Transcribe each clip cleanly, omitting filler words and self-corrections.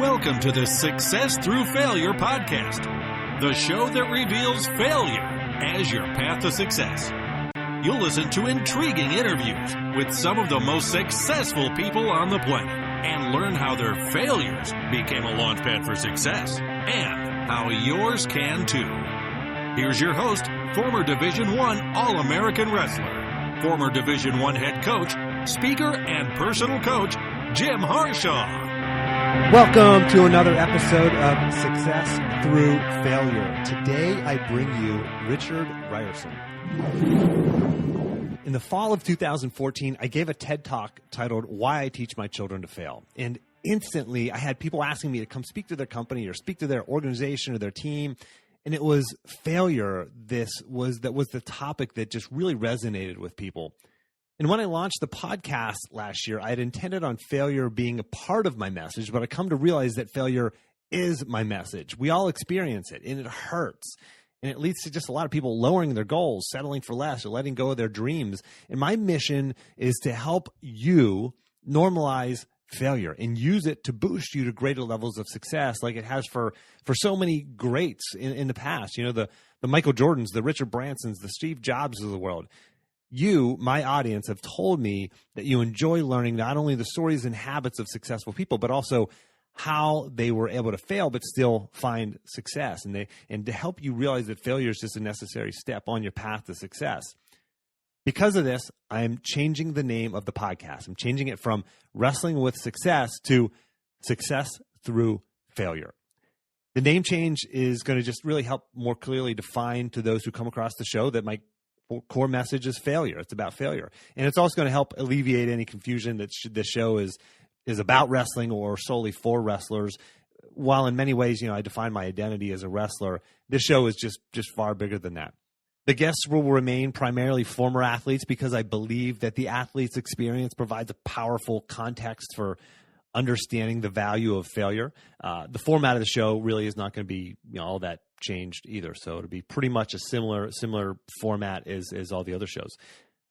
Welcome to the Success Through Failure podcast, the show that reveals failure as your path to success. You'll listen to intriguing interviews with some of the most successful people on the planet and learn how their failures became a launchpad for success and how yours can too. Here's your host, former Division I All-American wrestler, former Division I head coach, speaker, and personal coach, Jim Harshaw. Welcome to another episode of Success Through Failure. Today I bring you Richard Rierson. In the fall of 2014, I gave a TED Talk titled Why I Teach My Children to Fail. And instantly I had people asking me to come speak to their company or speak to their organization or their team. And it was failure. That was the topic that just really resonated with people. And when I launched the podcast last year, I had intended on failure being a part of my message, but I come to realize that failure is my message. We all experience it, and it hurts. And it leads to just a lot of people lowering their goals, settling for less, or letting go of their dreams. And my mission is to help you normalize failure and use it to boost you to greater levels of success like it has for so many greats in the past. You know, the Michael Jordans, the Richard Bransons, the Steve Jobs of the world. You, my audience, have told me that you enjoy learning not only the stories and habits of successful people, but also how they were able to fail but still find success. And to help you realize that failure is just a necessary step on your path to success. Because of this, I'm changing the name of the podcast. I'm changing it from Wrestling with Success to Success Through Failure. The name change is going to just really help more clearly define to those who come across the show that my core message is failure. It's about failure. And it's also going to help alleviate any confusion that this show is about wrestling or solely for wrestlers. While in many ways, I define my identity as a wrestler, this show is just far bigger than that. The guests will remain primarily former athletes because I believe that the athlete's experience provides a powerful context for understanding the value of failure. The format of the show really is not going to be all that changed either. So it'll be pretty much a similar format as all the other shows.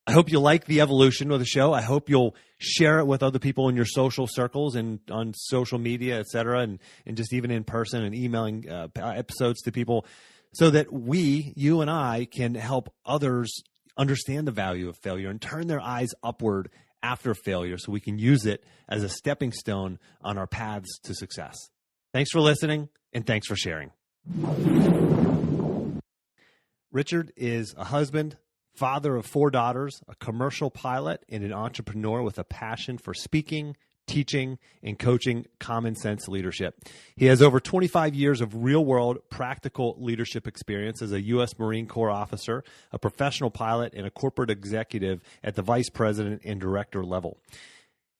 I hope you like the evolution of the show. I hope you'll share it with other people in your social circles and on social media, et cetera, and just even in person and emailing episodes to people so that you and I can help others understand the value of failure and turn their eyes upward after failure so we can use it as a stepping stone on our paths to success. Thanks for listening, and thanks for sharing. Richard is a husband, father of 4 daughters, a commercial pilot, and an entrepreneur with a passion for speaking, teaching, and coaching common sense leadership. He has over 25 years of real-world practical leadership experience as a U.S. Marine Corps officer, a professional pilot, and a corporate executive at the vice president and director level.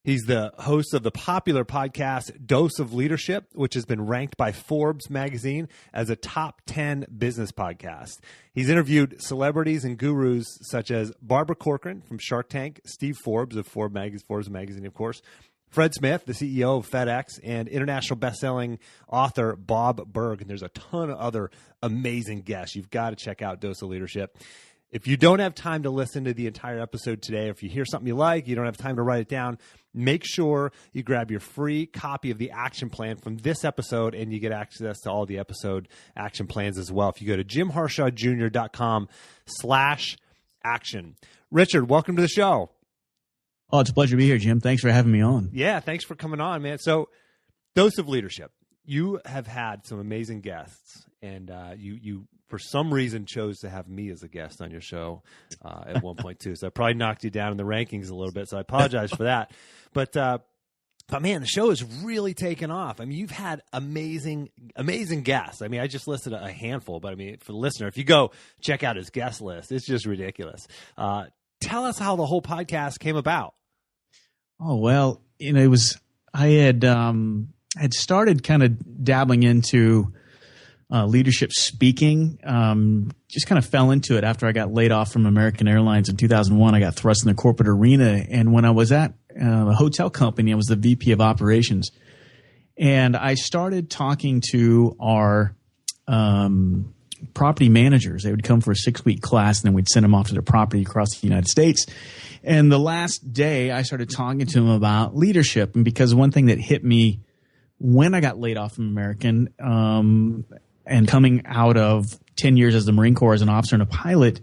He's the host of the popular podcast Dose of Leadership, which has been ranked by Forbes Magazine as a top 10 business podcast. He's interviewed celebrities and gurus such as Barbara Corcoran from Shark Tank, Steve Forbes of Forbes Magazine, of course, Fred Smith, the CEO of FedEx, and international best-selling author Bob Burg. And there's a ton of other amazing guests. You've got to check out Dose of Leadership. If you don't have time to listen to the entire episode today, or if you hear something you like, you don't have time to write it down, make sure you grab your free copy of the action plan from this episode, and you get access to all the episode action plans as well. If you go to jimharshawjr.com/action. Richard, welcome to the show. Oh, it's a pleasure to be here, Jim. Thanks for having me on. Yeah, thanks for coming on, man. So, Dose of Leadership. You have had some amazing guests, and you for some reason chose to have me as a guest on your show at one point too. So I probably knocked you down in the rankings a little bit. So I apologize for that. But man, the show has really taken off. I mean, you've had amazing guests. I mean, I just listed a handful, but I mean, for the listener, if you go check out his guest list, it's just ridiculous. Tell us how the whole podcast came about. Oh, well, I had started kind of dabbling into leadership speaking, just kind of fell into it after I got laid off from American Airlines in 2001. I got thrust in the corporate arena. And when I was at a hotel company, I was the VP of operations. And I started talking to our property managers. They would come for a 6-week class, and then we'd send them off to their property across the United States. And the last day, I started talking to them about leadership. And because one thing that hit me when I got laid off from American, and coming out of 10 years as the Marine Corps as an officer and a pilot,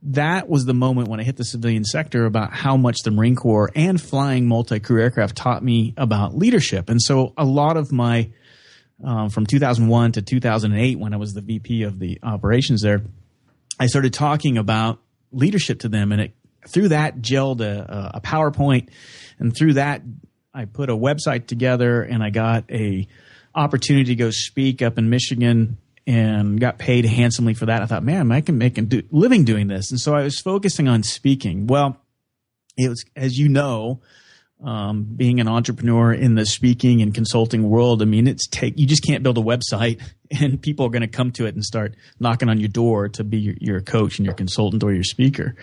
that was the moment when I hit the civilian sector about how much the Marine Corps and flying multi-crew aircraft taught me about leadership. And so a lot of my, from 2001 to 2008, when I was the VP of the operations there, I started talking about leadership to them, and through that gelled a PowerPoint, and through that I put a website together, and I got a opportunity to go speak up in Michigan and got paid handsomely for that. I thought, man, I can make a living doing this. And so I was focusing on speaking. Well, it was, as you know, being an entrepreneur in the speaking and consulting world, I mean, you just can't build a website and people are going to come to it and start knocking on your door to be your coach and your consultant or your speaker.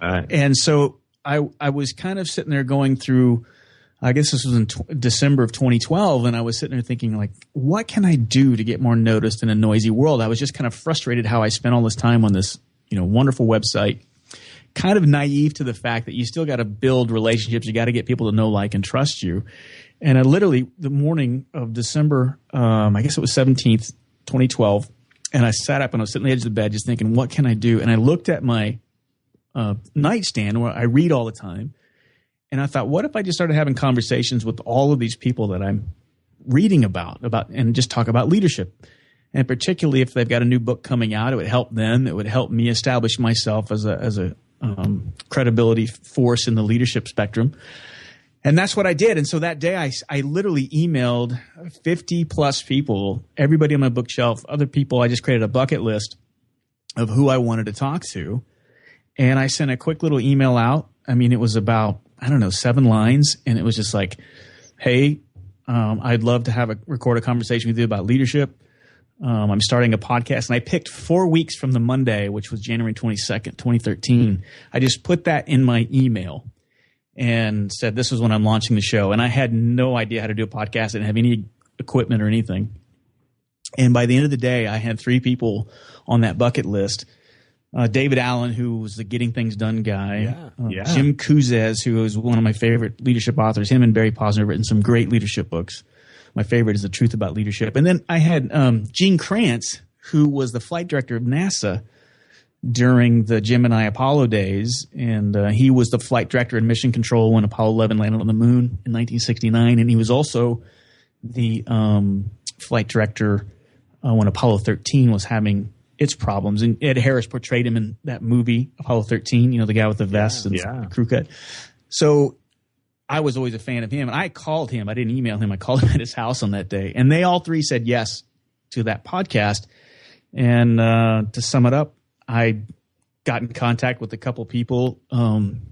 All right. And so I was kind of sitting there going through, I guess this was in December of 2012, and I was sitting there thinking, like, what can I do to get more noticed in a noisy world? I was just kind of frustrated how I spent all this time on this, wonderful website, kind of naive to the fact that you still got to build relationships. You got to get people to know, like, and trust you. And I literally, the morning of December, I guess it was 17th, 2012, and I sat up and I was sitting on the edge of the bed just thinking, what can I do? And I looked at my nightstand where I read all the time. And I thought, what if I just started having conversations with all of these people that I'm reading about and just talk about leadership? And particularly if they've got a new book coming out, it would help them. It would help me establish myself as a credibility force in the leadership spectrum. And that's what I did. And so that day I literally emailed 50 plus people, everybody on my bookshelf, other people. I just created a bucket list of who I wanted to talk to. And I sent a quick little email out. I mean, it was about, 7 lines. And it was just like, hey, I'd love to record a conversation with you about leadership. I'm starting a podcast. And I picked 4 weeks from the Monday, which was January 22nd, 2013. I just put that in my email and said, this is when I'm launching the show. And I had no idea how to do a podcast. I didn't have any equipment or anything. And by the end of the day, I had 3 people on that bucket list. David Allen, who was the Getting Things Done guy. Jim Kuzes, who is one of my favorite leadership authors. Him and Barry Posner have written some great leadership books. My favorite is The Truth About Leadership. And then I had Gene Kranz, who was the flight director of NASA during the Gemini Apollo days. And he was the flight director and mission control when Apollo 11 landed on the moon in 1969. And he was also the flight director when Apollo 13 was having its problems. And Ed Harris portrayed him in that movie, Apollo 13, the guy with the vest and the crew cut. So I was always a fan of him. And I called him. I didn't email him. I called him at his house on that day. And they all 3 said yes to that podcast. And to sum it up, I got in contact with a couple people. The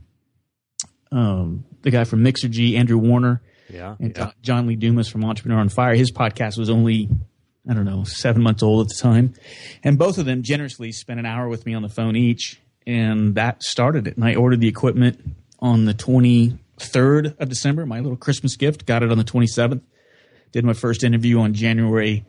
guy from Mixergy, Andrew Warner, and John Lee Dumas from Entrepreneur on Fire. His podcast was only 7 months old at the time. And both of them generously spent an hour with me on the phone each. And that started it. And I ordered the equipment on the 23rd of December, my little Christmas gift. Got it on the 27th. Did my first interview on January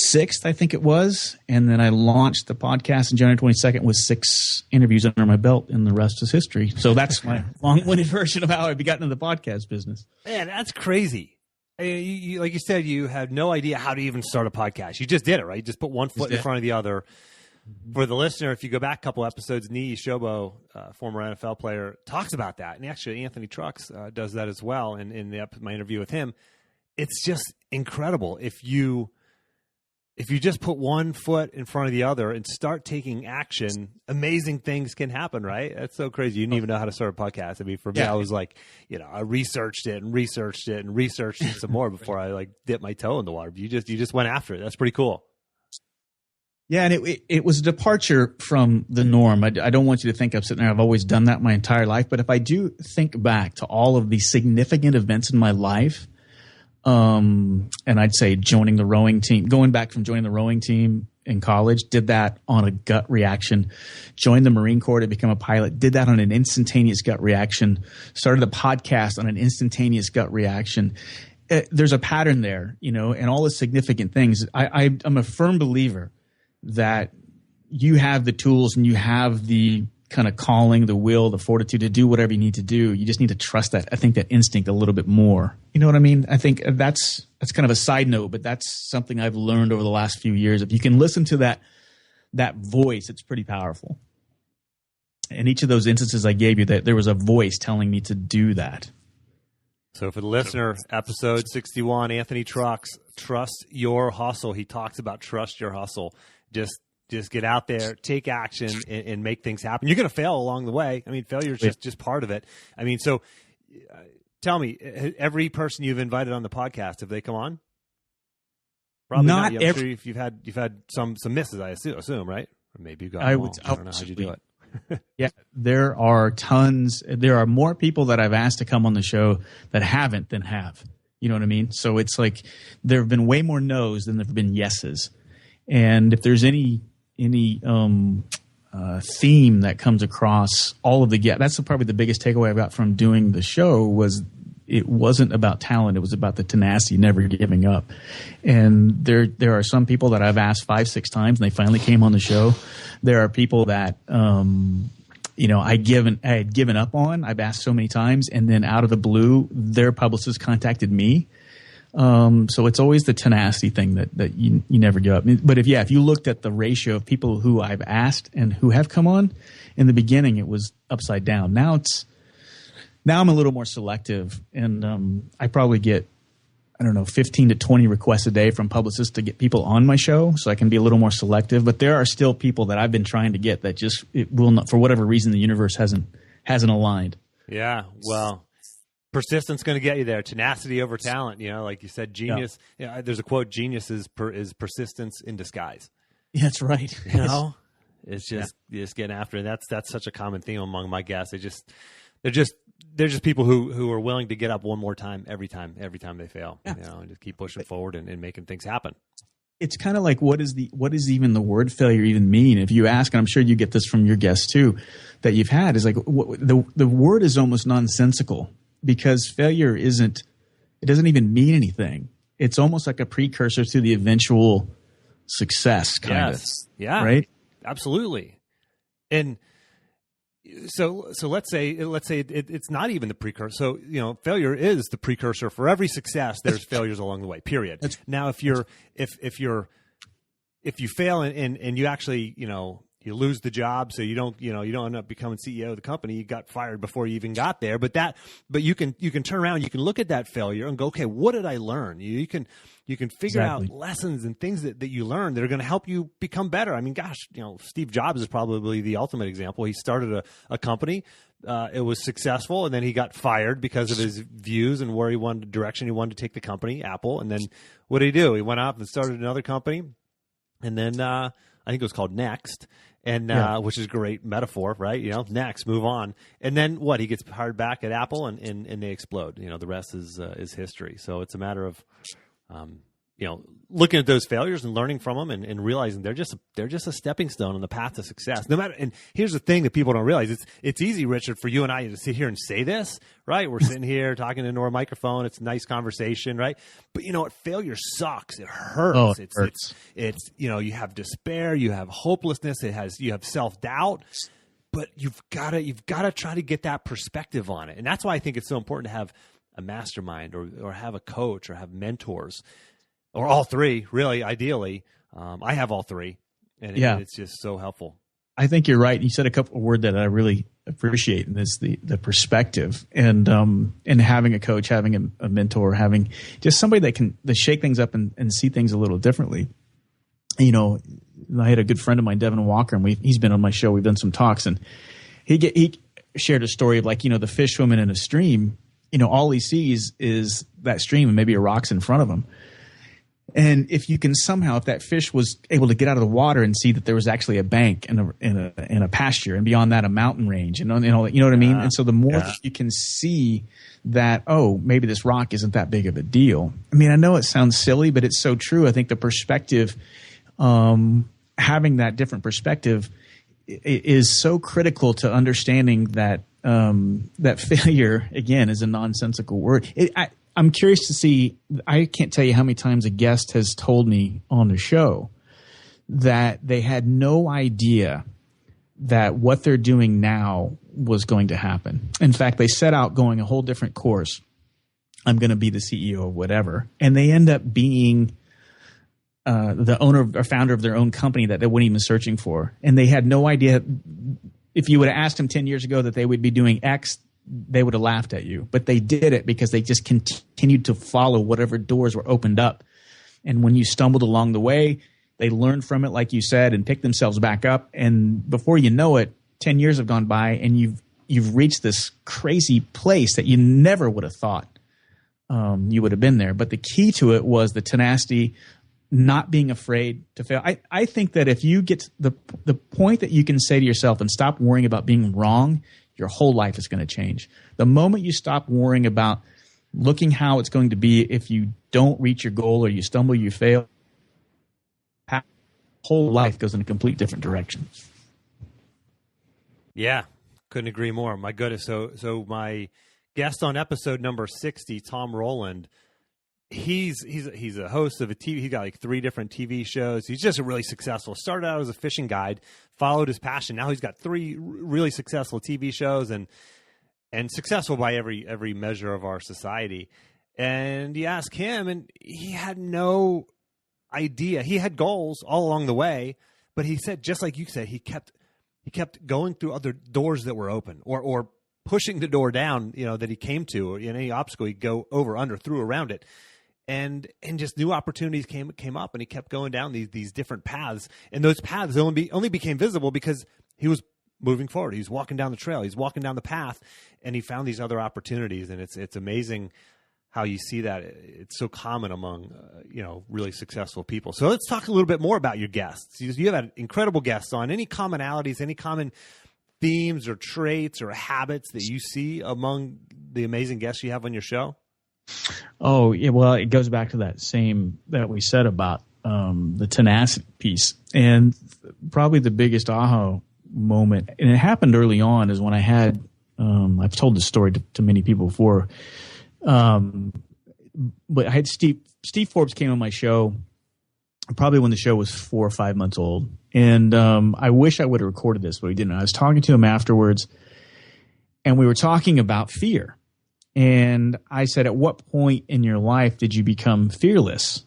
6th, I think it was. And then I launched the podcast on January 22nd with 6 interviews under my belt, and the rest is history. So that's my long-winded version of how I got into the podcast business. Man, that's crazy. You, like you said, you had no idea how to even start a podcast. You just did it, right? You just put one foot in front of the other. For the listener, if you go back a couple episodes, Nee Shobo, former NFL player, talks about that. And actually, Anthony Trucks does that as well in my interview with him. It's just incredible. If you just put one foot in front of the other and start taking action, amazing things can happen, right? That's so crazy. You didn't even know how to start a podcast. I mean, for me, I was like, I researched it some more before I dipped my toe in the water. But you just went after it. That's pretty cool. Yeah, and it was a departure from the norm. I don't want you to think I'm sitting there. I've always done that my entire life. But if I do think back to all of the significant events in my life, and I'd say joining the rowing team, going back from joining the rowing team in college, did that on a gut reaction. Joined the Marine Corps to become a pilot, did that on an instantaneous gut reaction. Started a podcast on an instantaneous gut reaction. There's a pattern there, and all the significant things. I'm a firm believer that you have the tools and you have the kind of calling, the will, the fortitude to do whatever you need to do. You just need to trust that. I think that instinct a little bit more. You know what I mean? I think that's kind of a side note, but that's something I've learned over the last few years. If you can listen to that voice, it's pretty powerful. In each of those instances I gave you, that there was a voice telling me to do that. So for the listener, episode 61, Anthony Trucks, Trust Your Hustle. He talks about trust your hustle. Just get out there, take action, and make things happen. You're going to fail along the way. I mean, failure is just part of it. I mean, so tell me, every person you've invited on the podcast, have they come on? Probably not. I'm sure you've had some misses, I assume, right? Or maybe you got them all. I don't know how'd you do it. Yeah, there are tons. There are more people that I've asked to come on the show that haven't than have. You know what I mean? So it's like there have been way more no's than there have been yeses. And if there's any theme that comes across all of the guests, that's probably the biggest takeaway I've got from doing the show was it wasn't about talent. It was about the tenacity, never giving up. And there are some people that I've asked 5-6 times and they finally came on the show. There are people that, I had given up on. I've asked so many times, and then out of the blue, their publicist contacted me. So it's always the tenacity thing that you never give up. But if you looked at the ratio of people who I've asked and who have come on, in the beginning it was upside down. Now I'm a little more selective, and I probably get 15 to 20 requests a day from publicists to get people on my show, so I can be a little more selective. But there are still people that I've been trying to get that just it will not, for whatever reason, the universe hasn't aligned. Yeah, well. Persistence going to get you there. Tenacity over talent. Like you said, genius. Yeah. There's a quote: "Genius is persistence in disguise." Yeah, that's right. It's just you just getting after it. That's such a common theme among my guests. They're just people who are willing to get up one more time every time they fail. Yeah. And just keep pushing forward and making things happen. It's kind of like what is even the word failure even mean? If you ask, and I'm sure you get this from your guests too, that you've had, is like the word is almost nonsensical. Because failure it doesn't even mean anything. It's almost like a precursor to the eventual success, kind of. Yeah. Right? Absolutely. And so let's say it's not even the precursor. So, failure is the precursor for every success. There's failures along the way, period. Now, if you fail and you actually, you lose the job, so you don't end up becoming CEO of the company. You got fired before you even got there. But you can turn around, you can look at that failure and go, okay, what did I learn? You can figure out lessons and things that you learn that are going to help you become better. I mean, gosh, Steve Jobs is probably the ultimate example. He started a company. It was successful, and then he got fired because of his views and where direction he wanted to take the company, Apple. And then what did he do? He went off and started another company, and then I think it was called Next. And which is a great metaphor, right? Next, move on. And then what? He gets hired back at Apple, and they explode. The rest is history. So it's a matter of looking at those failures and learning from them, and realizing they're just a stepping stone on the path to success. No matter. And here's the thing that people don't realize: it's easy, Richard, for you and I to sit here and say this, right? We're sitting here talking into our microphone. It's a nice conversation, right? But you know what? Failure sucks. It hurts. Oh, it hurts. It's you have despair, you have hopelessness, you have self-doubt. But you've got to try to get that perspective on it. And that's why I think it's so important to have a mastermind or have a coach or have mentors. Or all three, really, ideally. I have all three, and it's just so helpful. I think you're right. You said a couple of words that I really appreciate, and it's the perspective, and having a coach, having a mentor, having just somebody that can shake things up and see things a little differently. I had a good friend of mine, Devin Walker, and he's been on my show. We've done some talks, and he shared a story of the fish swimming in a stream. All he sees is that stream and maybe a rock's in front of him. And if you can somehow, if that fish was able to get out of the water and see that there was actually a bank and a pasture, and beyond that a mountain range, you know what I mean? And so the more that you can see that, maybe this rock isn't that big of a deal. I mean, I know it sounds silly, but it's so true. I think the perspective, having that different perspective is so critical to understanding that that failure, again, is a nonsensical word. I'm curious to see, I can't tell you how many times a guest has told me on the show that they had no idea that what they're doing now was going to happen. In fact, they set out going a whole different course. I'm going to be the CEO of whatever. And they end up being the owner or founder of their own company that they weren't even searching for. And they had no idea. If you would have asked them 10 years ago that they would be doing X, they would have laughed at you. But they did it because they just continued to follow whatever doors were opened up. And when you stumbled along the way, they learned from it, like you said, and picked themselves back up. And before you know it, 10 years have gone by, and you've reached this crazy place that you never would have thought you would have been there. But the key to it was the tenacity, not being afraid to fail. I think that if you get to the point that you can say to yourself and stop worrying about being wrong, your whole life is going to change. The moment you stop worrying about looking how it's going to be if you don't reach your goal or you stumble, you fail, whole life goes in a complete different direction. Yeah, couldn't agree more. My goodness. So my guest on episode number 60, Tom Rowland, he's a host of a TV. He got like 3 different TV shows. He's just a really successful. Started out as a fishing guide, followed his passion. Now he's got 3 really successful TV shows and successful by every measure of our society. And you ask him, and he had no idea. He had goals all along the way, but he said, just like you said, he kept going through other doors that were open, or pushing the door down, that he came to, or any obstacle he'd go over, under, through, around it, and just new opportunities came up, and he kept going down these different paths, and those paths only became visible because he was moving forward. He's walking down the trail, he's walking down the path, and he found these other opportunities, and it's amazing how you see that. It's so common among, really successful people. So let's talk a little bit more about your guests. You have incredible guests on. Any commonalities, any common themes or traits or habits that you see among the amazing guests you have on your show? Oh, yeah. Well, it goes back to that same that we said about the tenacity piece. And probably the biggest aha moment, and it happened early on, is when I had, I've told this story to many people before, but I had Steve Forbes came on my show probably when the show was 4 or 5 months old. And I wish I would have recorded this, but we didn't. I was talking to him afterwards, and we were talking about fear. And I said, at what point in your life did you become fearless?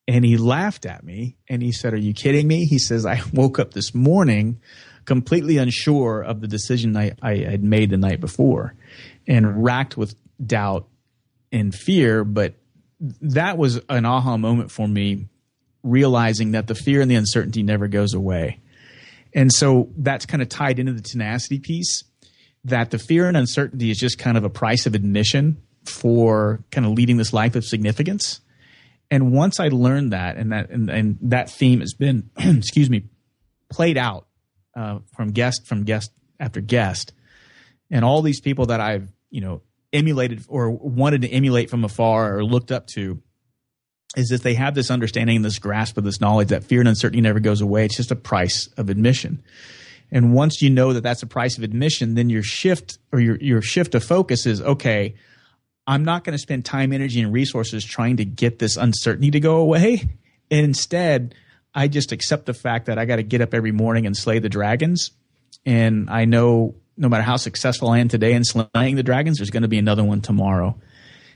And he laughed at me, and he said, are you kidding me? He says, I woke up this morning completely unsure of the decision I had made the night before and racked with doubt and fear. But that was an aha moment for me, realizing that the fear and the uncertainty never goes away. And so that's kind of tied into the tenacity piece, that the fear and uncertainty is just kind of a price of admission for kind of leading this life of significance. And once I learned that, and that theme has been, played out from guest after guest, and all these people that I've, emulated or wanted to emulate from afar or looked up to, is that they have this understanding and this grasp of this knowledge that fear and uncertainty never goes away. It's just a price of admission. And once you know that that's a price of admission, then your shift of focus is, okay, I'm not going to spend time, energy, and resources trying to get this uncertainty to go away. And instead, I just accept the fact that I got to get up every morning and slay the dragons. And I know no matter how successful I am today in slaying the dragons, there's going to be another one tomorrow.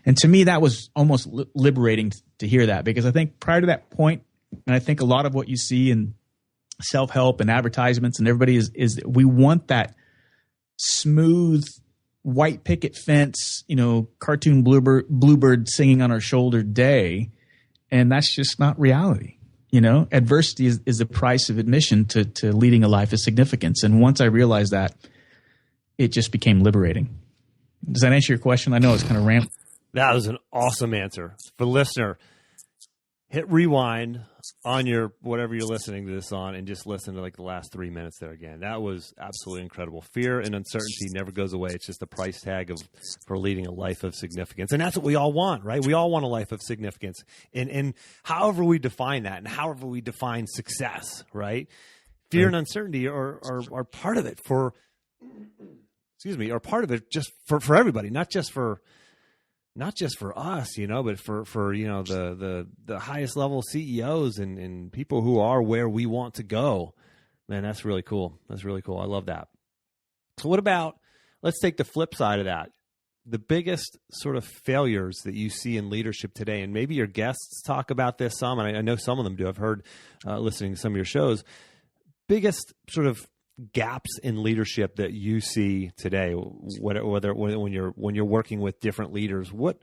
And to me, that was almost liberating to hear that, because I think prior to that point, and I think a lot of what you see in self-help and advertisements and everybody is we want that smooth white picket fence, cartoon bluebird singing on our shoulder day. And that's just not reality. Adversity is the price of admission to leading a life of significance. And once I realized that, it just became liberating. Does that answer your question? I know it's kind of rambling. That was an awesome answer. For the listener, hit rewind on your whatever you're listening to this on and just listen to like the last 3 minutes there again. That was absolutely incredible. Fear and uncertainty never goes away. It's just the price tag for leading a life of significance. And that's what we all want, right? We all want a life of significance. And however we define that and however we define success, right? Fear and uncertainty are part of it are part of it just for everybody, not just for us, but for the highest level CEOs and people who are where we want to go. Man, that's really cool. That's really cool. I love that. So what about, let's take the flip side of that. The biggest sort of failures that you see in leadership today, and maybe your guests talk about this some, and I know some of them do. I've heard listening to some of your shows, biggest sort of gaps in leadership that you see today, whether when you're working with different leaders, what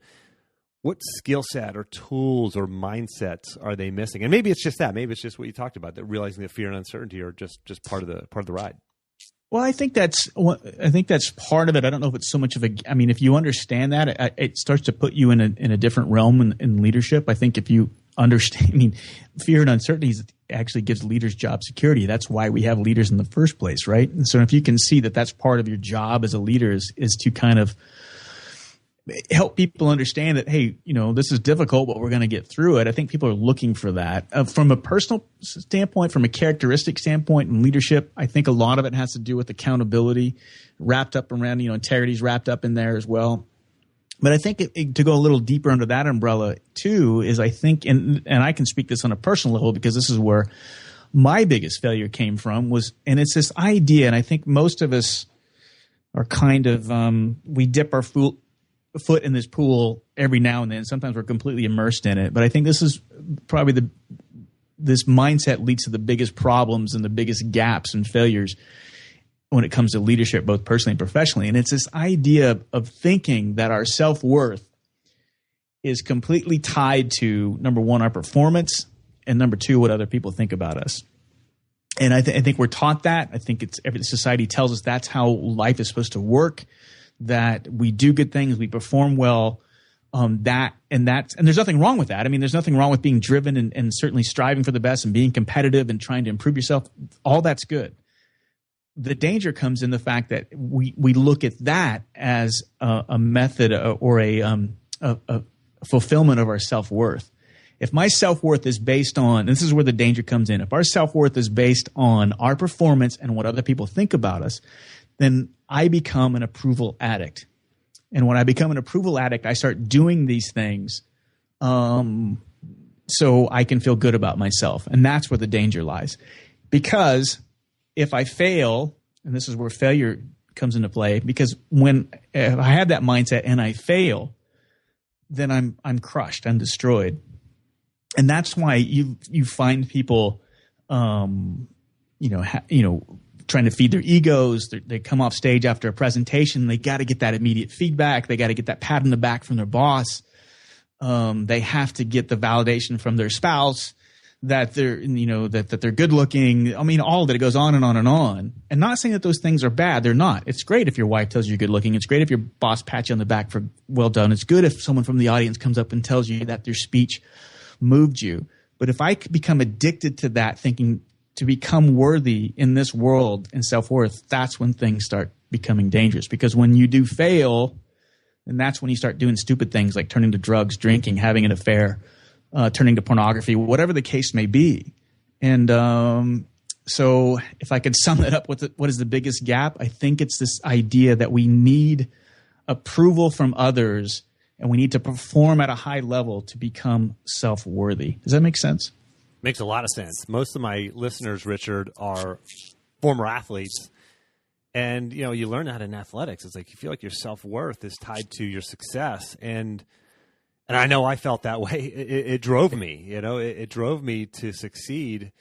skill set or tools or mindsets are they missing? And maybe it's just that. Maybe it's just what you talked about, that realizing that fear and uncertainty are just part of the ride. Well, I think that's part of it. I don't know if it's so much of a. I mean, if you understand that, it starts to put you in a different realm in leadership. I think if you understand, I mean, fear and uncertainty actually gives leaders job security. That's why we have leaders in the first place, right? And so if you can see that that's part of your job as a leader is to kind of help people understand that, hey, this is difficult, but we're going to get through it. I think people are looking for that. From a personal standpoint, from a characteristic standpoint in leadership, I think a lot of it has to do with accountability wrapped up around, integrity is wrapped up in there as well. But I think to go a little deeper under that umbrella too is, I think, and I can speak this on a personal level because this is where my biggest failure came from and it's this idea, and I think most of us are kind of, we dip our foot in this pool every now and then. Sometimes we're completely immersed in it. But I think this is probably this mindset leads to the biggest problems and the biggest gaps and failures when it comes to leadership, both personally and professionally. And it's this idea of thinking that our self-worth is completely tied to, number one, our performance, and number two, what other people think about us. And I think we're taught that. I think every society tells us that's how life is supposed to work, that we do good things, we perform well, and there's nothing wrong with that. I mean, there's nothing wrong with being driven and certainly striving for the best and being competitive and trying to improve yourself. All that's good. The danger comes in the fact that we look at that as a method or a fulfillment of our self-worth. If my self-worth is based on, and this is where the danger comes in, if our self-worth is based on our performance and what other people think about us, then I become an approval addict. And when I become an approval addict, I start doing these things so I can feel good about myself. And that's where the danger lies. Because if I fail, and this is where failure comes into play, because if I have that mindset and I fail, then I'm crushed, I'm destroyed. And that's why you find people, trying to feed their egos. They come off stage after a presentation. They got to get that immediate feedback. They got to get that pat on the back from their boss. They have to get the validation from their spouse that they're, that they're good looking. I mean, all of it. It goes on and on and on. And not saying that those things are bad. They're not. It's great if your wife tells you you're good looking. It's great if your boss pats you on the back for well done. It's good if someone from the audience comes up and tells you that their speech moved you. But if I become addicted to that, thinking to become worthy in this world and self-worth, that's when things start becoming dangerous. Because when you do fail, then that's when you start doing stupid things like turning to drugs, drinking, having an affair, turning to pornography, whatever the case may be. And so if I could sum it up, what is the biggest gap? I think it's this idea that we need approval from others and we need to perform at a high level to become self-worthy. Does that make sense? Makes a lot of sense. Most of my listeners, Richard, are former athletes. And, you learn that in athletics. It's like you feel like your self-worth is tied to your success. And I know I felt that way. It drove me, it drove me to succeed.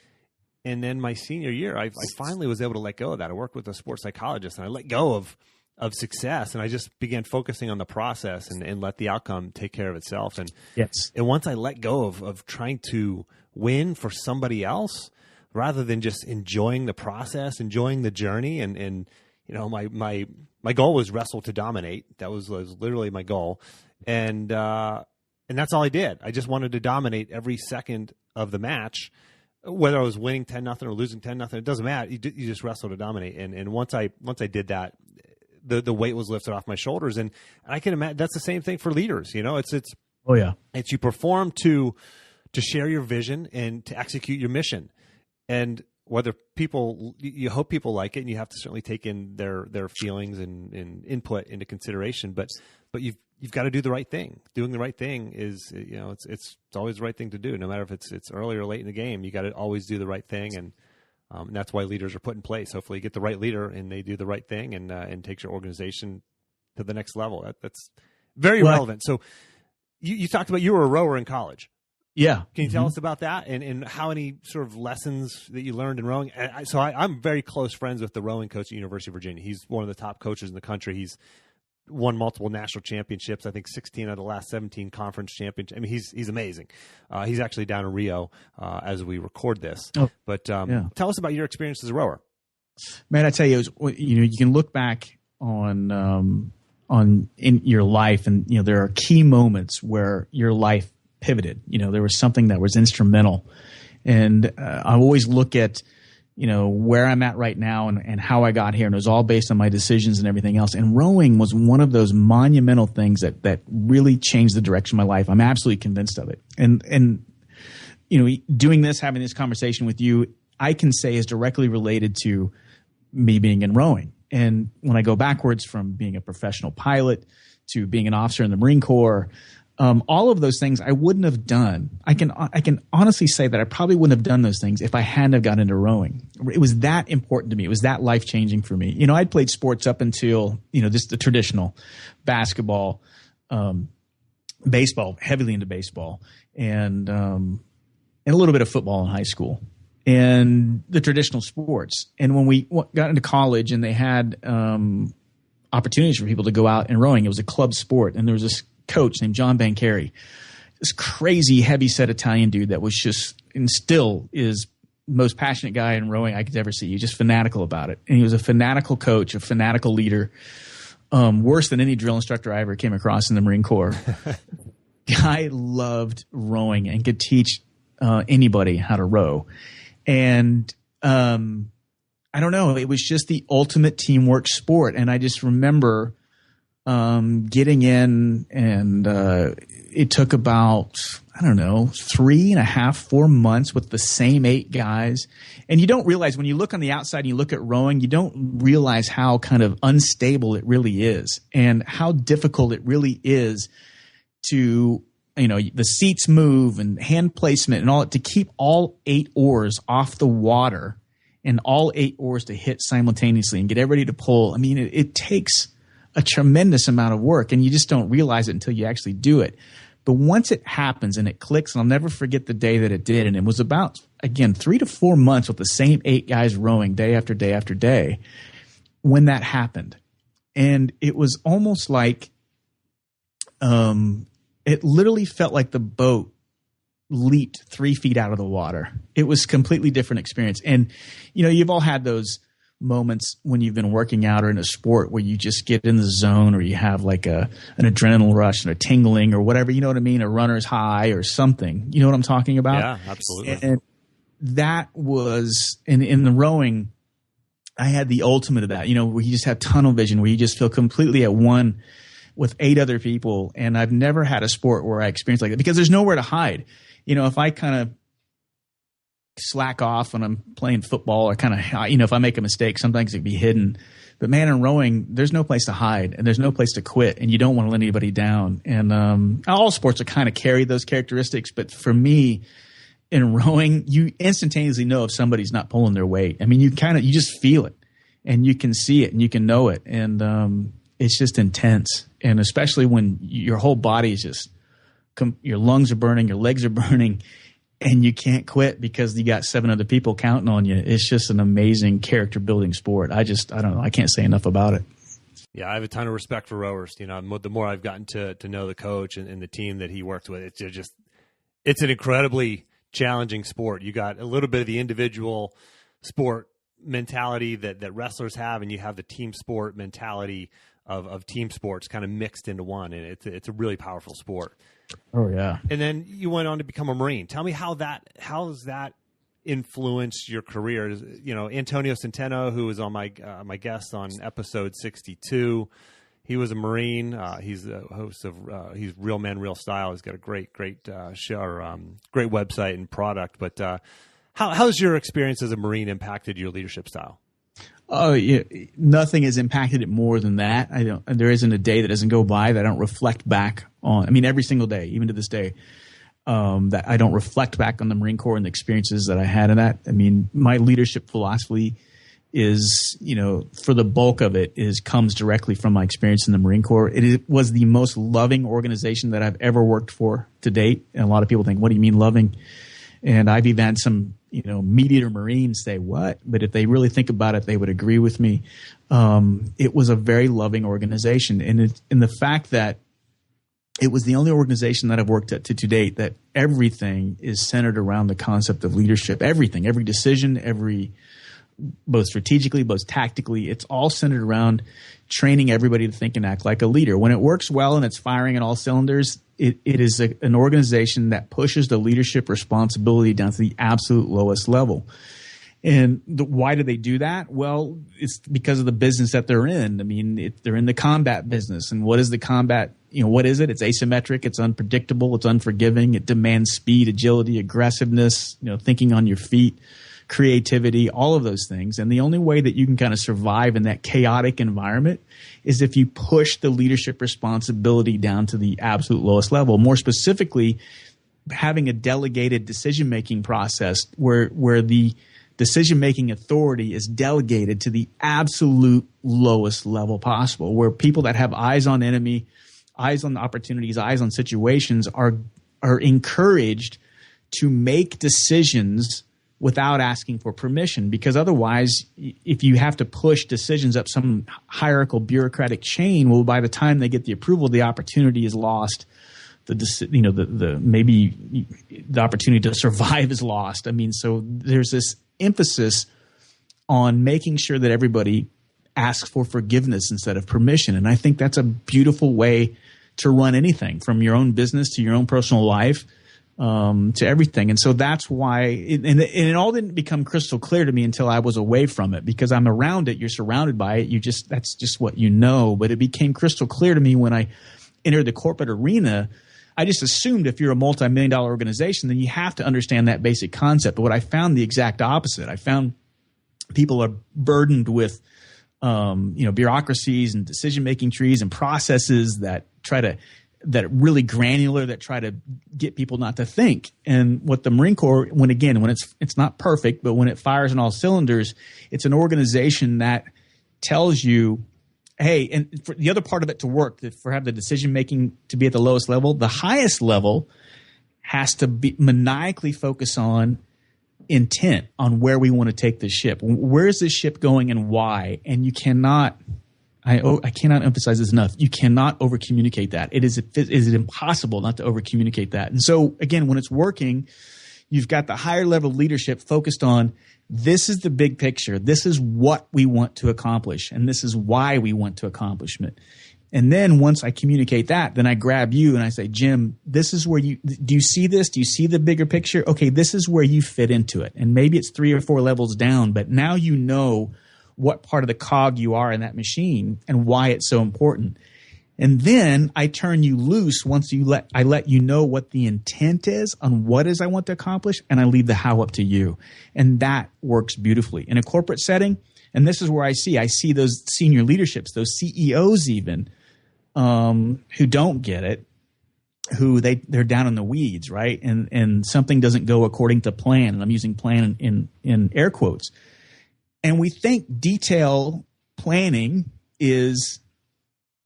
And then my senior year, I finally was able to let go of that. I worked with a sports psychologist, and I let go of success, and I just began focusing on the process and let the outcome take care of itself. And yes, and once I let go of trying to win for somebody else, rather than just enjoying the process, enjoying the journey, and my goal was wrestle to dominate. That was literally my goal, and that's all I did. I just wanted to dominate every second of the match, whether I was winning 10-0 or losing 10-0. It doesn't matter. You just wrestle to dominate. And once I did that, the weight was lifted off my shoulders. And I can imagine that's the same thing for leaders. It's oh yeah, it's you perform to share your vision and to execute your mission. And whether you hope people like it, and you have to certainly take in their feelings and input into consideration. But you've got to do the right thing. Doing the right thing is, it's always the right thing to do. No matter if it's early or late in the game, you got to always do the right thing. And And that's why leaders are put in place. Hopefully you get the right leader and they do the right thing and takes your organization to the next level. That's very relevant. So you talked about you were a rower in college. Yeah. Can you tell us about that and how any sort of lessons that you learned in rowing? I'm very close friends with the rowing coach at University of Virginia. He's one of the top coaches in the country. He's won multiple national championships. I think 16 out of the last 17 conference championships. I mean, he's amazing. He's actually down in Rio as we record this. Oh, but tell us about your experience as a rower. Man, I tell you, you can look back on in your life, and there are key moments where your life pivoted. There was something that was instrumental, and I always look at where I'm at right now and how I got here, and it was all based on my decisions and everything else. And rowing was one of those monumental things that really changed the direction of my life. I'm absolutely convinced of it. And doing this, having this conversation with you, I can say is directly related to me being in rowing. And when I go backwards from being a professional pilot to being an officer in the Marine Corps, all of those things I wouldn't have done. I can honestly say that I probably wouldn't have done those things if I hadn't have gotten into rowing. It was that important to me. It was that life-changing for me. I'd played sports up until, just the traditional basketball, baseball, heavily into baseball, and a little bit of football in high school, and the traditional sports. And when we got into college and they had opportunities for people to go out and rowing, it was a club sport, and there was this coach named John Bancari, this crazy heavy-set Italian dude that was just, and still is, the most passionate guy in rowing I could ever see. He was just fanatical about it. And he was a fanatical coach, a fanatical leader, worse than any drill instructor I ever came across in the Marine Corps. Guy loved rowing and could teach anybody how to row. And I don't know, it was just the ultimate teamwork sport. And I just remember getting in, and it took about, 3.5, 4 months with the same 8 guys. And you don't realize, when you look on the outside and you look at rowing, you don't realize how kind of unstable it really is and how difficult it really is to, the seats move and hand placement and all, to keep all 8 oars off the water and all 8 oars to hit simultaneously and get everybody to pull. I mean, it takes a tremendous amount of work, and you just don't realize it until you actually do it. But once it happens and it clicks, and I'll never forget the day that it did, and it was about, again, 3 to 4 months with the same 8 guys rowing day after day after day when that happened. And it was almost like it literally felt like the boat leaped 3 feet out of the water. It was a completely different experience. And, you've all had those moments when you've been working out or in a sport where you just get in the zone, or you have like an adrenaline rush and a tingling or whatever, you know what I mean? A runner's high or something. You know what I'm talking about? Yeah, absolutely. And that was in the rowing, I had the ultimate of that, where you just have tunnel vision, where you just feel completely at one with 8 other people. And I've never had a sport where I experienced like that, because there's nowhere to hide. If I kind of slack off when I'm playing football, or kind of, if I make a mistake, sometimes it can be hidden. But man, in rowing, there's no place to hide, and there's no place to quit, and you don't want to let anybody down. And all sports are kind of carry those characteristics, but for me, in rowing, you instantaneously know if somebody's not pulling their weight. I mean, you just feel it, and you can see it, and you can know it, and it's just intense. And especially when your whole body is just, your lungs are burning, your legs are burning, and you can't quit because you got 7 other people counting on you. It's just an amazing character building sport. I don't know. I can't say enough about it. Yeah, I have a ton of respect for rowers. The more I've gotten to know the coach and the team that he worked with, it's an incredibly challenging sport. You got a little bit of the individual sport mentality that wrestlers have, and you have the team sport mentality of team sports kind of mixed into one. And it's a really powerful sport. Oh yeah. And then you went on to become a Marine. Tell me how has that influenced your career? Antonio Centeno, who was on my guest on episode 62, he was a Marine. He's the host of he's Real Men, Real Style. He's got a great show, great website and product. But how's your experience as a Marine impacted your leadership style? Oh, yeah, nothing has impacted it more than that. There isn't a day that doesn't go by that I don't reflect back on. I mean, every single day, even to this day. that I don't reflect back on the Marine Corps and the experiences that I had in that. I mean, my leadership philosophy is, for the bulk of it comes directly from my experience in the Marine Corps. It was the most loving organization that I've ever worked for to date. And a lot of people think, what do you mean loving? And I've even had some, meat eater Marines say, what? But if they really think about it, they would agree with me. It was a very loving organization. And the fact that it was the only organization that I've worked at to date that everything is centered around the concept of leadership. Everything, every decision, both strategically, both tactically, it's all centered around training everybody to think and act like a leader. When it works well and it's firing on all cylinders, it is an organization that pushes the leadership responsibility down to the absolute lowest level. And why do they do that? Well, it's because of the business that they're in. I mean, they're in the combat business. And what is the combat? What is it? It's asymmetric. It's unpredictable. It's unforgiving. It demands speed, agility, aggressiveness, thinking on your feet, creativity, all of those things. And the only way that you can kind of survive in that chaotic environment is if you push the leadership responsibility down to the absolute lowest level. More specifically, having a delegated decision-making process where the decision-making authority is delegated to the absolute lowest level possible, where people that have eyes on enemy, eyes on opportunities, eyes on situations are encouraged to make decisions without asking for permission. Because otherwise, if you have to push decisions up some hierarchical bureaucratic chain, well, by the time they get the approval, the opportunity is lost. Maybe the opportunity to survive is lost. I mean, so there's this emphasis on making sure that everybody asks for forgiveness instead of permission. And I think that's a beautiful way to run anything, from your own business to your own personal life, to everything. And so that's why, and it all didn't become crystal clear to me until I was away from it, because I'm around it. You're surrounded by it. That's just what you know. But it became crystal clear to me when I entered the corporate arena. I just assumed if you're a multi-million-dollar organization, then you have to understand that basic concept. But what I found the exact opposite. I found people are burdened with, bureaucracies and decision-making trees and processes that are really granular, that try to get people not to think. And what the Marine Corps, when it's not perfect, but when it fires on all cylinders, it's an organization that tells you, hey, and for the other part of it to work, for have the decision making to be at the lowest level, the highest level has to be maniacally focus on intent, on where we want to take the ship. Where is this ship going and why? And you cannot, I cannot emphasize this enough. You cannot over communicate that. It is impossible not to over communicate that. And so again, when it's working, you've got the higher level leadership focused on, this is the big picture. This is what we want to accomplish. And this is why we want to accomplish it. And then once I communicate that, then I grab you and I say, Jim, this is where do you see this? Do you see the bigger picture? Okay, this is where you fit into it. And maybe it's 3 or 4 levels down, but now you know what part of the cog you are in that machine and why it's so important. And then I turn you loose once I let you know what the intent is on what is I want to accomplish, and I leave the how up to you. And that works beautifully. In a corporate setting, and this is where I see those senior leaderships, those CEOs even, who don't get it, they're down in the weeds, right? And something doesn't go according to plan, and I'm using plan in air quotes. And we think detail planning is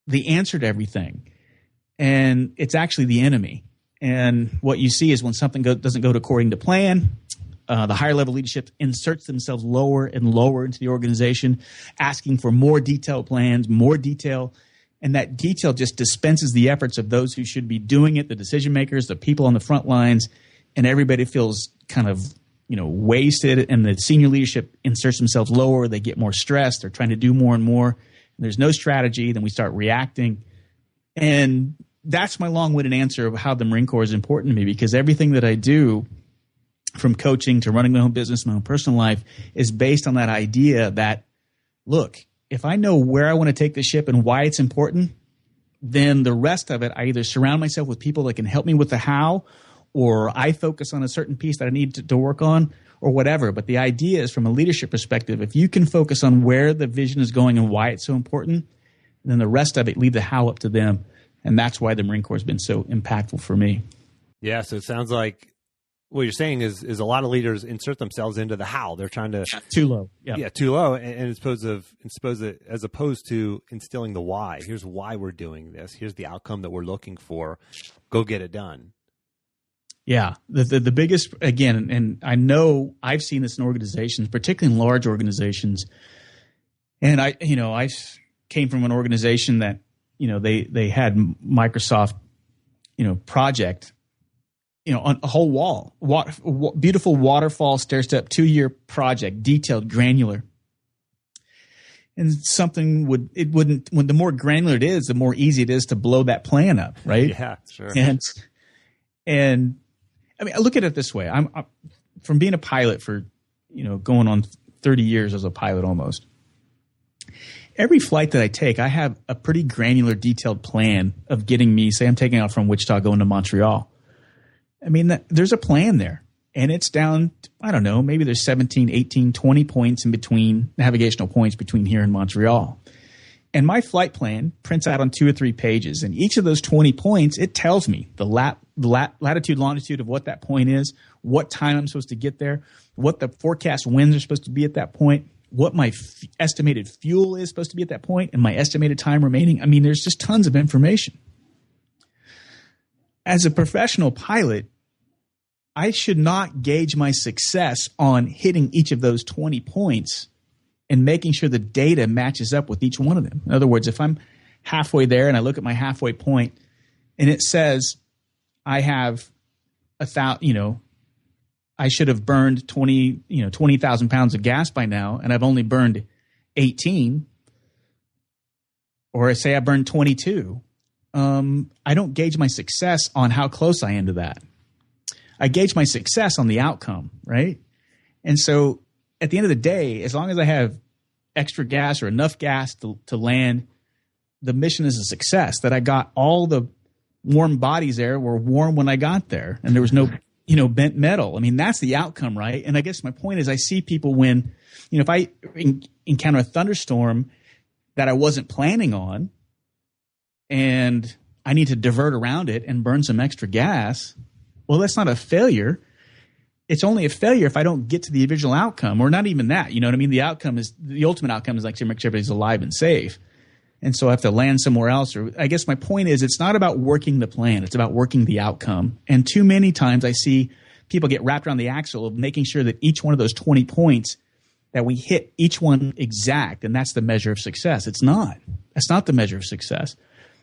the answer to everything. And it's actually the enemy. And what you see is when something doesn't go according to plan, the higher level leadership inserts themselves lower and lower into the organization, asking for more detailed plans, more detail. And that detail just dispenses the efforts of those who should be doing it, the decision makers, the people on the front lines, and everybody feels kind of wasted, and the senior leadership inserts themselves lower. They get more stressed. They're trying to do more and more. And there's no strategy. Then we start reacting. And that's my long-winded answer of how the Marine Corps is important to me, because everything that I do, from coaching to running my own business, my own personal life, is based on that idea that, look, if I know where I want to take the ship and why it's important, then the rest of it, I either surround myself with people that can help me with the how, or I focus on a certain piece that I need to work on, or whatever. But the idea is, from a leadership perspective, if you can focus on where the vision is going and why it's so important, then the rest of it, leave the how up to them. And that's why the Marine Corps has been so impactful for me. Yeah. So it sounds like what you're saying is a lot of leaders insert themselves into the how. They're trying to too low. Yeah, too low. And as opposed to instilling the why. Here's why we're doing this. Here's the outcome that we're looking for. Go get it done. Yeah. The biggest, again, and I know I've seen this in organizations, particularly in large organizations. And I came from an organization that, they had Microsoft, project, on a whole wall, beautiful waterfall stair step 2-year project, detailed, granular. And when the more granular it is, the more easy it is to blow that plan up, right? Yeah, sure. And I mean, I look at it this way. I'm from being a pilot for, going on 30 years as a pilot almost. Every flight that I take, I have a pretty granular, detailed plan of getting me, say I'm taking off from Wichita going to Montreal. I mean, there's a plan there, and it's down, I don't know, maybe there's 17, 18, 20 points in between, navigational points between here and Montreal. And my flight plan prints out on 2 or 3 pages, and each of those 20 points, it tells me the latitude, longitude of what that point is, what time I'm supposed to get there, what the forecast winds are supposed to be at that point, what my estimated fuel is supposed to be at that point, and my estimated time remaining. I mean, there's just tons of information. As a professional pilot, I should not gauge my success on hitting each of those 20 points and making sure the data matches up with each one of them. In other words, if I'm halfway there and I look at my halfway point and it says I have I should have burned 20,000 pounds of gas by now, and I've only burned 18, or say I burned 22. I don't gauge my success on how close I am to that. I gauge my success on the outcome, right? And so at the end of the day, as long as I have extra gas or enough gas to land, the mission is a success. That I got all the warm bodies there were warm when I got there, and there was no bent metal. I mean, that's the outcome, right? And I guess my point is I see people when, if I encounter a thunderstorm that I wasn't planning on, and I need to divert around it and burn some extra gas, well, that's not a failure. It's only a failure if I don't get to the original outcome, or not even that. You know what I mean? The ultimate outcome is like to make sure everybody's alive and safe. And so I have to land somewhere else. Or I guess my point is it's not about working the plan. It's about working the outcome. And too many times I see people get wrapped around the axle of making sure that each one of those 20 points, that we hit each one exact, and that's the measure of success. It's not. That's not the measure of success.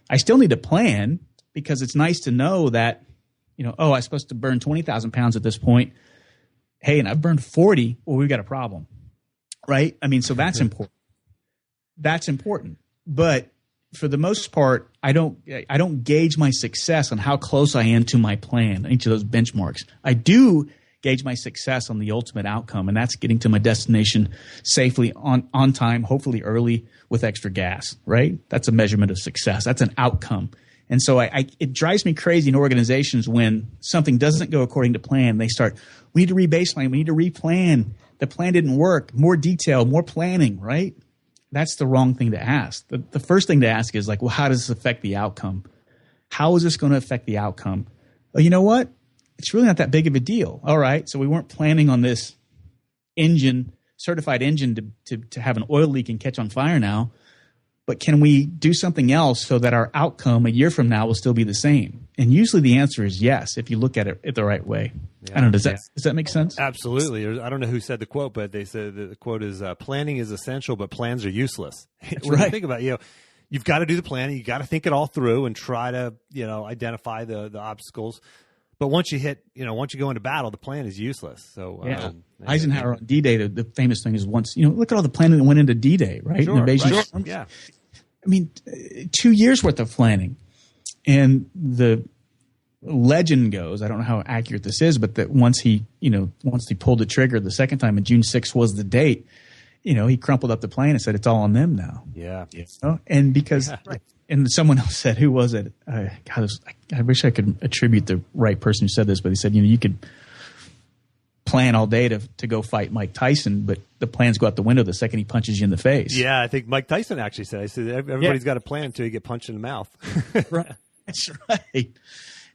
I still need a plan, because it's nice to know that, I'm supposed to burn 20,000 pounds at this point. Hey, and I've burned 40. Well, we've got a problem, right? I mean, so that's important. That's important. But for the most part, I don't gauge my success on how close I am to my plan, each of those benchmarks. I do gauge my success on the ultimate outcome, and that's getting to my destination safely, on time, hopefully early, with extra gas, right? That's a measurement of success. That's an outcome. And so it drives me crazy in organizations when something doesn't go according to plan. They start, we need to re-baseline, we need to replan. The plan didn't work. More detail, more planning, right? That's the wrong thing to ask. The first thing to ask is like, well, how does this affect the outcome? How is this going to affect the outcome? Well, you know what? It's really not that big of a deal. All right, so we weren't planning on this certified engine to have an oil leak and catch on fire now, but can we do something else so that our outcome a year from now will still be the same? And usually the answer is yes, if you look at it the right way. Yeah, I don't know. Does that make sense? Absolutely. I don't know who said the quote, but they said the quote is, planning is essential, but plans are useless. When you think about it, you've got to do the planning. You got to think it all through and try to, identify the obstacles. But once you go into battle, the plan is useless. So Eisenhower on D-Day, the famous thing is once, look at all the planning that went into D-Day, right? Sure, invasion. Right. Yeah. I mean, 2 years worth of planning. And the legend goes, I don't know how accurate this is, but that once he pulled the trigger the second time, and June 6th was the date, he crumpled up the plan and said, it's all on them now. Yeah. And because, and someone else said, who was it? I wish I could attribute the right person who said this, but he said, you could plan all day to go fight Mike Tyson, but the plans go out the window the second he punches you in the face. Yeah, I think Mike Tyson actually said, everybody's got a plan until you get punched in the mouth. Right. That's right.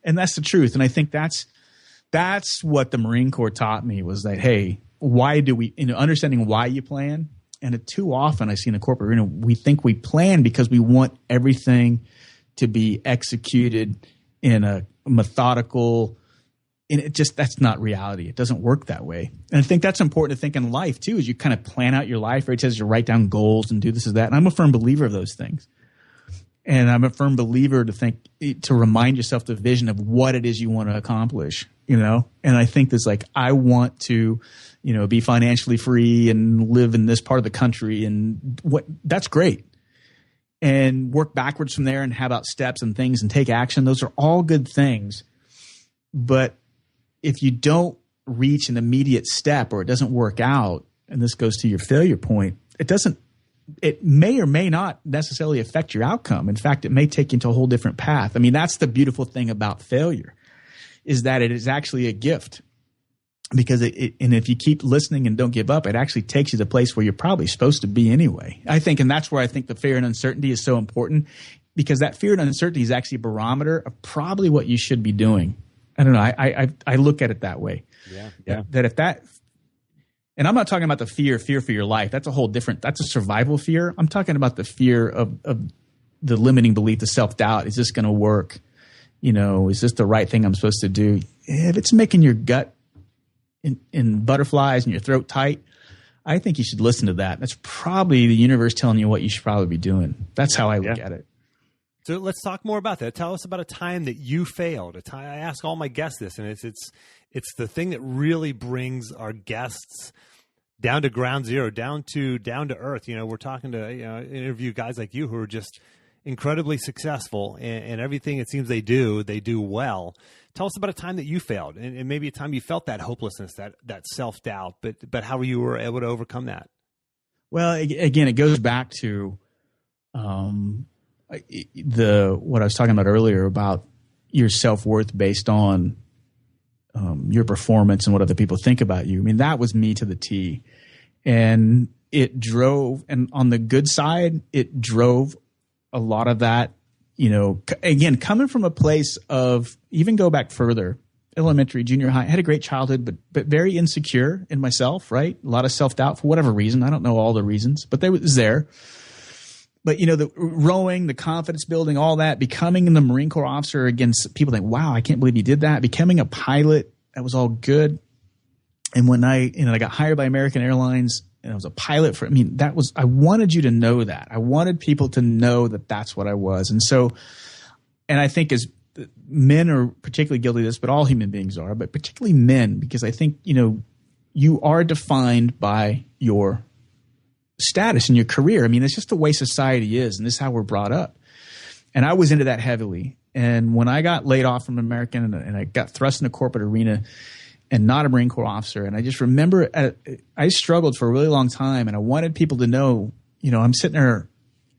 And that's the truth. And I think that's what the Marine Corps taught me, was that, hey, why do we, understanding why you plan. And too often I see in the corporate arena, we think we plan because we want everything to be executed in a methodical, and that's not reality. It doesn't work that way. And I think that's important to think in life too, is you kind of plan out your life, right? It says you write down goals and do this and that. And I'm a firm believer of those things. And I'm a firm believer to remind yourself the vision of what it is you want to accomplish, And I think there's I want to, be financially free and live in this part of the country, and that's great. And work backwards from there and have out steps and things and take action. Those are all good things. But if you don't reach an immediate step, or it doesn't work out, and this goes to your failure point, it may or may not necessarily affect your outcome. In fact, it may take you into a whole different path. I mean, that's the beautiful thing about failure, is that it is actually a gift. Because and if you keep listening and don't give up, it actually takes you to the place where you're probably supposed to be anyway. I think, and that's where I think the fear and uncertainty is so important, because that fear and uncertainty is actually a barometer of probably what you should be doing. I don't know. I look at it that way. Yeah. That if that, and I'm not talking about the fear for your life. That's a whole different, that's a survival fear. I'm talking about the fear of the limiting belief, the self-doubt. Is this going to work? Is this the right thing I'm supposed to do? If it's making your gut in butterflies and your throat tight, I think you should listen to that. That's probably the universe telling you what you should probably be doing. That's how I look at it. So let's talk more about that. Tell us about a time that you failed. I ask all my guests this, and it's the thing that really brings our guests down to ground zero, down to earth. We're talking to interview guys like you who are just incredibly successful, and everything it seems they do well. Tell us about a time that you failed, and maybe a time you felt that hopelessness, that self-doubt, but how you were able to overcome that. Well, again, it goes back to what I was talking about earlier about your self-worth based on your performance and what other people think about you. I mean, that was me to the T. And it drove, and on the good side, it drove a lot of that, again, coming from a place of, even go back further, elementary, junior high, I had a great childhood, but very insecure in myself, right? A lot of self-doubt for whatever reason. I don't know all the reasons, but it was there. But, the rowing, the confidence building, all that, becoming the Marine Corps officer, against people think, wow, I can't believe you did that. Becoming a pilot, that was all good. And when I got hired by American Airlines, and I was a pilot I wanted you to know that. I wanted people to know that that's what I was. And so, and I think as men are particularly guilty of this, but all human beings are, but particularly men, because I think, you are defined by your status in your career. I mean, it's just the way society is, and this is how we're brought up. And I was into that heavily. And when I got laid off from American and I got thrust in the corporate arena and not a Marine Corps officer, and I just remember I struggled for a really long time, and I wanted people to know, I'm sitting there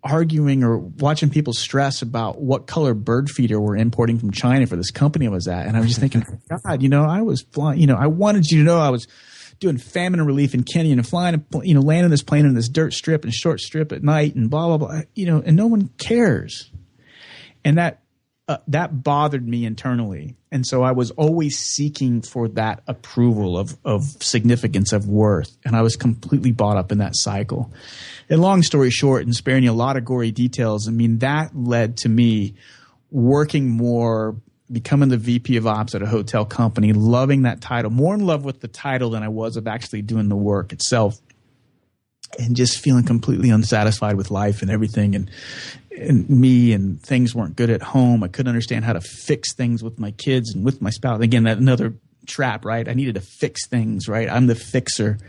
arguing or watching people stress about what color bird feeder we're importing from China for this company I was at. And I was just thinking, God, I was flying, I wanted you to know I was doing famine relief in Kenya and flying, landing this plane in this dirt strip and short strip at night and blah, blah, blah, and no one cares. And that bothered me internally. And so I was always seeking for that approval of significance, of worth. And I was completely bought up in that cycle. And long story short, and sparing you a lot of gory details, that led to me working more, becoming the VP of Ops at a hotel company, loving that title, more in love with the title than I was of actually doing the work itself, and just feeling completely unsatisfied with life and everything. And me, and things weren't good at home. I couldn't understand how to fix things with my kids and with my spouse. Again, that another trap, right? I needed to fix things, right? I'm the fixer.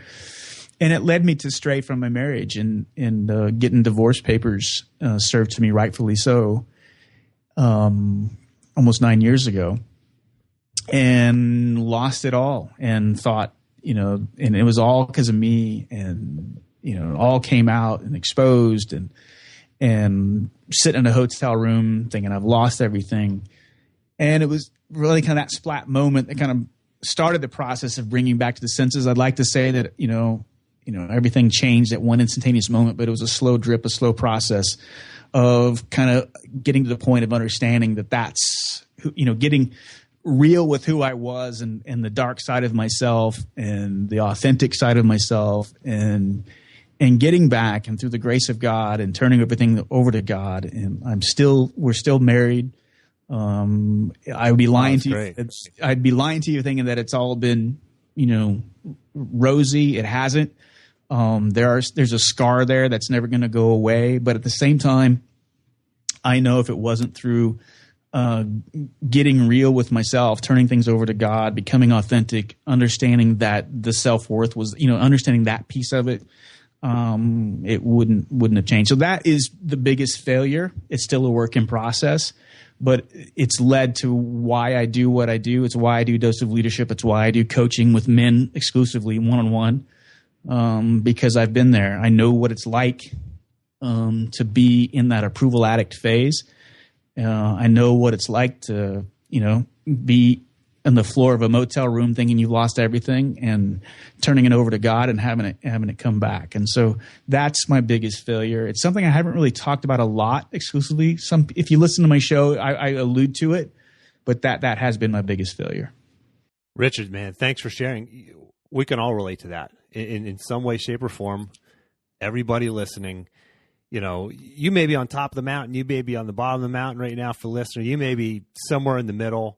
And it led me to stray from my marriage and getting divorce papers served to me, rightfully so, almost 9 years ago, and lost it all and thought, and it was all because of me, and, it all came out and exposed, and sitting in a hotel room thinking I've lost everything. And it was really kind of that splat moment that kind of started the process of bringing back to the senses. I'd like to say that, everything changed at one instantaneous moment, but it was a slow drip, a slow process of kind of getting to the point of understanding that's, getting real with who I was and the dark side of myself and the authentic side of myself and getting back, and through the grace of God and turning everything over to God. And we're still married. I would be lying to you. I'd be lying to you thinking that it's all been, rosy. It hasn't. There's a scar there that's never going to go away. But at the same time, I know if it wasn't through getting real with myself, turning things over to God, becoming authentic, understanding that the self-worth was, understanding that piece of it, it wouldn't have changed. So that is the biggest failure. It's still a work in process, but it's led to why I do what I do. It's why I do Dose of Leadership. It's why I do coaching with men exclusively, one-on-one, because I've been there. I know what it's like to be in that approval addict phase. I know what it's like to, be on the floor of a motel room thinking you've lost everything and turning it over to God and having it come back. And so that's my biggest failure. It's something I haven't really talked about a lot exclusively. If you listen to my show, I allude to it, but that has been my biggest failure. Richard, man, thanks for sharing. We can all relate to that in some way, shape, or form. Everybody listening, you may be on top of the mountain, you may be on the bottom of the mountain right now for the listener, you may be somewhere in the middle,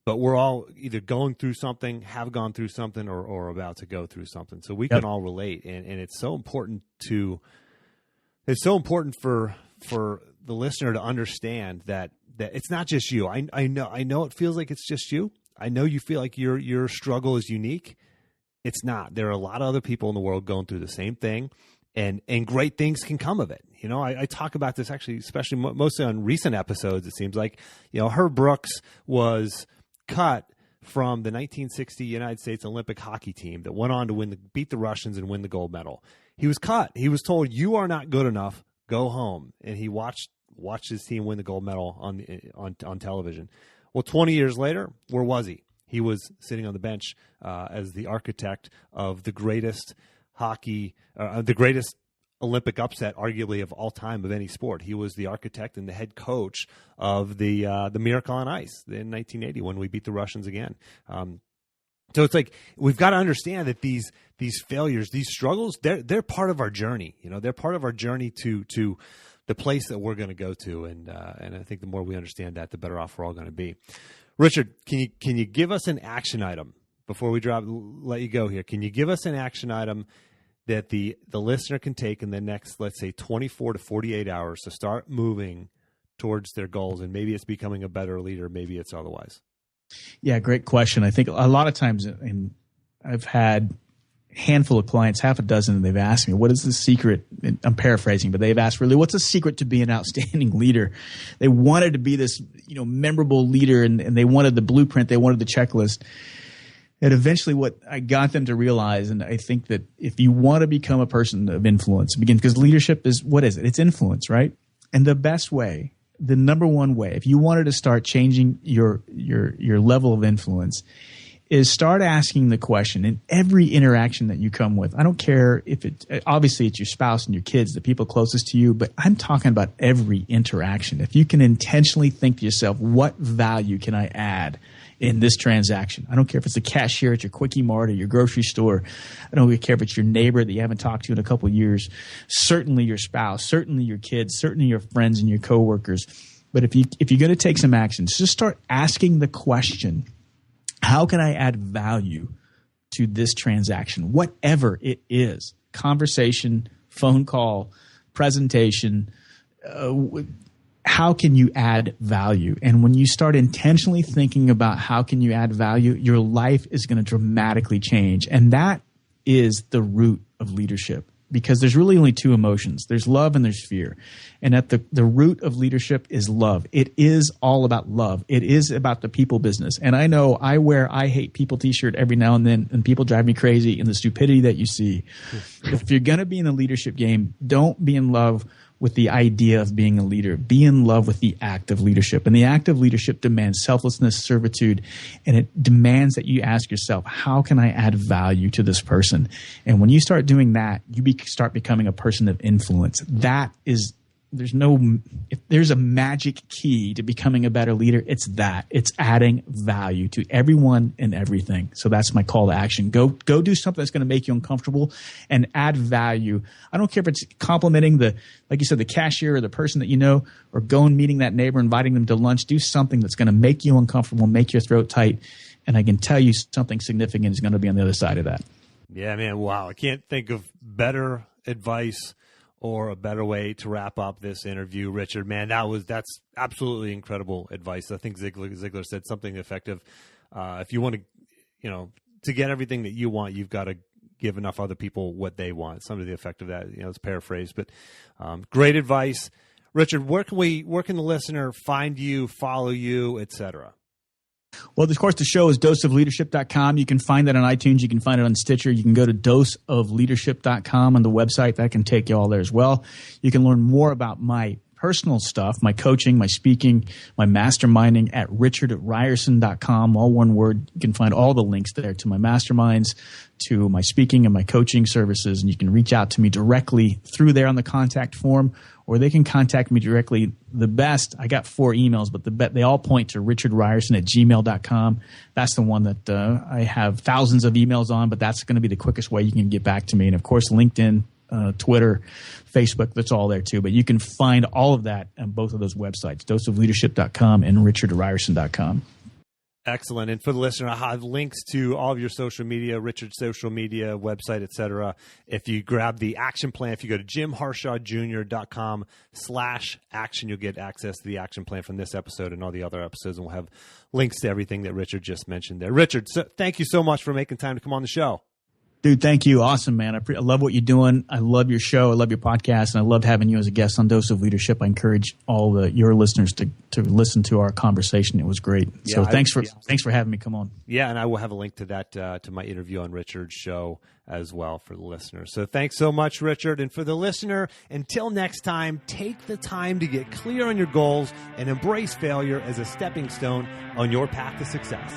but we're all either going through something, have gone through something, or about to go through something. So we can all relate, and it's so important for the listener to understand that it's not just you. I know it feels like it's just you. I know you feel like your struggle is unique. It's not. There are a lot of other people in the world going through the same thing. And great things can come of it. I talk about this actually, especially mostly on recent episodes. It seems like, Herb Brooks was cut from the 1960 United States Olympic hockey team that went on to beat the Russians and win the gold medal. He was cut. He was told, "You are not good enough. Go home." And he watched his team win the gold medal on television. Well, 20 years later, where was he? He was sitting on the bench as the architect of the greatest the greatest Olympic upset, arguably of all time of any sport. He was the architect and the head coach of the Miracle on Ice in 1980 when we beat the Russians again. So it's like we've got to understand that these failures, these struggles, they're part of our journey. They're part of our journey to the place that we're going to go to, and I think the more we understand that, the better off we're all going to be. Richard, can you give us an action item before we let you go here? Can you give us an action item that the listener can take in the next, let's say, 24 to 48 hours to start moving towards their goals? And maybe it's becoming a better leader. Maybe it's otherwise. Yeah, great question. I think a lot of times, and I've had a handful of clients, half a dozen, and they've asked me, what is the secret? I'm paraphrasing, but they've asked, really, what's the secret to be an outstanding leader? They wanted to be this, memorable leader, and they wanted the blueprint. They wanted the checklist. And eventually what I got them to realize, and I think that if you want to become a person of influence, because leadership is, what is it? It's influence, right? And the best way, the number one way, if you wanted to start changing your level of influence, is start asking the question in every interaction that you come with. I don't care if obviously it's your spouse and your kids, the people closest to you, but I'm talking about every interaction. If you can intentionally think to yourself, what value can I add in this transaction? I don't care if it's the cashier at your Quickie Mart or your grocery store. I don't care if it's your neighbor that you haven't talked to in a couple of years. Certainly your spouse, certainly your kids, certainly your friends and your coworkers. But if you're going to take some actions, just start asking the question, how can I add value to this transaction? Whatever it is, conversation, phone call, presentation, how can you add value? And when you start intentionally thinking about how can you add value, your life is going to dramatically change. And that is the root of leadership, because there's really only two emotions. There's love and there's fear. And at the root of leadership is love. It is all about love. It is about the people business. And I know I wear I hate people t-shirt every now and then, and people drive me crazy in the stupidity that you see. If you're going to be in the leadership game, don't be in love with the idea of being a leader. Be in love with the act of leadership. And the act of leadership demands selflessness, servitude, and it demands that you ask yourself, how can I add value to this person? And when you start doing that, you start becoming a person of influence. If there's a magic key to becoming a better leader, it's that. It's adding value to everyone and everything. So that's my call to action. Go do something that's going to make you uncomfortable and add value. I don't care if it's complimenting like you said, the cashier or the person that you know, or going meeting that neighbor, inviting them to lunch. Do something that's going to make you uncomfortable, make your throat tight. And I can tell you something significant is going to be on the other side of that. Yeah, man. Wow. I can't think of better advice or a better way to wrap up this interview, Richard. Man, that's absolutely incredible advice. I think Ziglar said something effective. If you want to get everything that you want, you've got to give enough other people what they want. Something to the effect of that. It's paraphrased, but great advice, Richard. Where can the listener find you, follow you, etc.? Well, of course, the show is doseofleadership.com. You can find that on iTunes. You can find it on Stitcher. You can go to doseofleadership.com on the website. That can take you all there as well. You can learn more about my personal stuff, my coaching, my speaking, my masterminding at richardrierson.com, all one word. You can find all the links there to my masterminds, to my speaking and my coaching services, and you can reach out to me directly through there on the contact form, or they can contact me directly. The best, I got 4 emails, but they all point to richardrierson@gmail.com. That's the one that I have thousands of emails on, but that's going to be the quickest way you can get back to me. And, of course, LinkedIn, Twitter, Facebook, that's all there too. But you can find all of that on both of those websites, doseofleadership.com and richardrierson.com. Excellent. And for the listener, I have links to all of your social media, Richard's social media, website, etc. If you grab the action plan, if you go to jimharshawjr.com/action, you'll get access to the action plan from this episode and all the other episodes. And we'll have links to everything that Richard just mentioned there. Richard, thank you so much for making time to come on the show. Dude, thank you. Awesome, man. I love what you're doing. I love your show. I love your podcast. And I loved having you as a guest on Dose of Leadership. I encourage all your listeners to listen to our conversation. It was great. So thanks for having me come on. Yeah, and I will have a link to that, to my interview on Richard's show as well for the listener. So thanks so much, Richard. And for the listener, until next time, take the time to get clear on your goals and embrace failure as a stepping stone on your path to success.